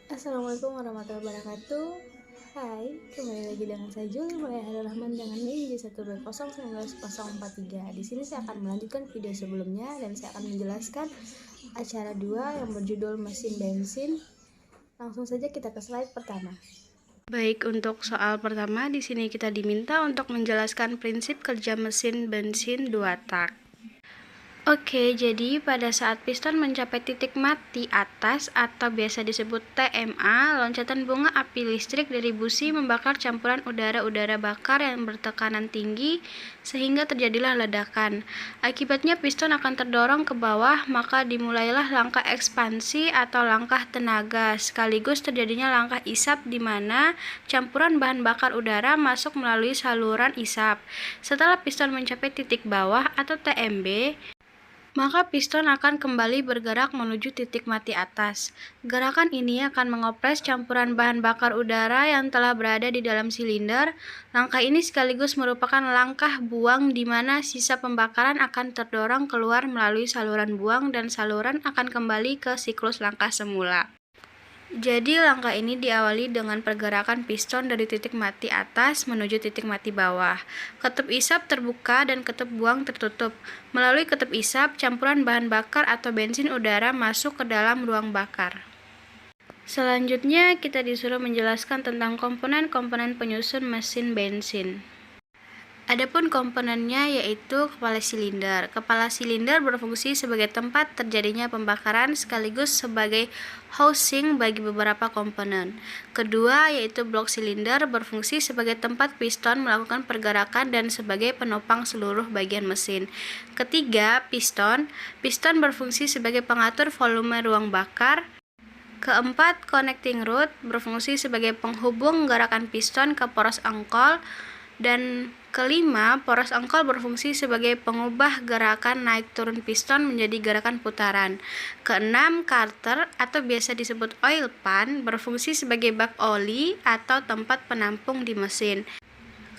Assalamualaikum warahmatullahi wabarakatuh. Hai, kembali lagi dengan saya Juli Mulyahada Rahman dengan NIM J1B01904 Di sini saya akan melanjutkan video sebelumnya dan saya akan menjelaskan acara 2 yang berjudul mesin bensin. Langsung saja kita ke slide pertama. Baik, untuk soal pertama di sini kita diminta untuk menjelaskan prinsip kerja mesin bensin 2 tak. Oke, jadi pada saat piston mencapai titik mati atas atau biasa disebut TMA, loncatan bunga api listrik dari busi membakar campuran udara-udara bakar yang bertekanan tinggi sehingga terjadilah ledakan. Akibatnya piston akan terdorong ke bawah, maka dimulailah langkah ekspansi atau langkah tenaga, sekaligus terjadinya langkah isap di mana campuran bahan bakar udara masuk melalui saluran isap. Setelah piston mencapai titik bawah atau TMB, maka piston akan kembali bergerak menuju titik mati atas. Gerakan ini akan mengopres campuran bahan bakar udara yang telah berada di dalam silinder. Langkah ini sekaligus merupakan langkah buang di mana sisa pembakaran akan terdorong keluar melalui saluran buang dan saluran akan kembali ke siklus langkah semula. Jadi langkah ini diawali dengan pergerakan piston dari titik mati atas menuju titik mati bawah. Ketup isap terbuka dan ketup buang tertutup. Melalui ketup isap, campuran bahan bakar atau bensin udara masuk ke dalam ruang bakar. Selanjutnya kita disuruh menjelaskan tentang komponen-komponen penyusun mesin bensin. Adapun komponennya yaitu kepala silinder. Kepala silinder berfungsi sebagai tempat terjadinya pembakaran sekaligus sebagai housing bagi beberapa komponen. Kedua yaitu blok silinder berfungsi sebagai tempat piston melakukan pergerakan dan sebagai penopang seluruh bagian mesin. Ketiga, piston. Piston berfungsi sebagai pengatur volume ruang bakar. Keempat, connecting rod berfungsi sebagai penghubung gerakan piston ke poros engkol. Dan kelima, poros engkol berfungsi sebagai pengubah gerakan naik turun piston menjadi gerakan putaran. Keenam, carter atau biasa disebut oil pan berfungsi sebagai bak oli atau tempat penampung di mesin.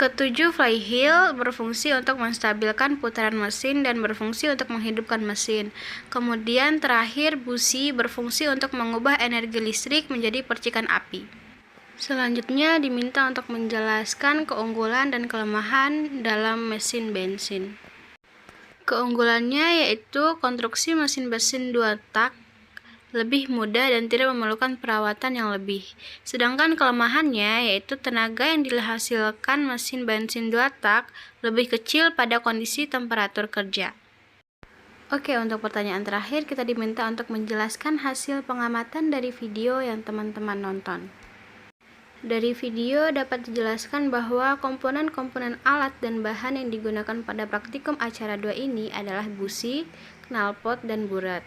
Ketujuh, flywheel berfungsi untuk menstabilkan putaran mesin dan berfungsi untuk menghidupkan mesin. Kemudian terakhir, busi berfungsi untuk mengubah energi listrik menjadi percikan api. Selanjutnya diminta untuk menjelaskan keunggulan dan kelemahan dalam mesin bensin. Keunggulannya yaitu konstruksi mesin bensin 2 tak lebih mudah dan tidak memerlukan perawatan yang lebih. Sedangkan kelemahannya yaitu tenaga yang dihasilkan mesin bensin 2 tak lebih kecil pada kondisi temperatur kerja. Oke, untuk pertanyaan terakhir kita diminta untuk menjelaskan hasil pengamatan dari video yang teman-teman nonton. Dari video dapat dijelaskan bahwa komponen-komponen alat dan bahan yang digunakan pada praktikum acara 2 ini adalah busi, knalpot, dan buret.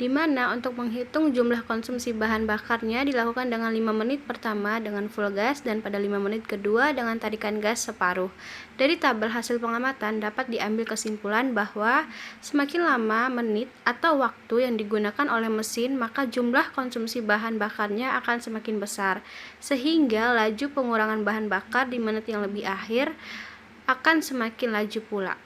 Di mana untuk menghitung jumlah konsumsi bahan bakarnya dilakukan dengan 5 menit pertama dengan full gas dan pada 5 menit kedua dengan tarikan gas separuh. Dari tabel hasil pengamatan dapat diambil kesimpulan bahwa semakin lama menit atau waktu yang digunakan oleh mesin, maka jumlah konsumsi bahan bakarnya akan semakin besar, sehingga laju pengurangan bahan bakar di menit yang lebih akhir akan semakin laju pula.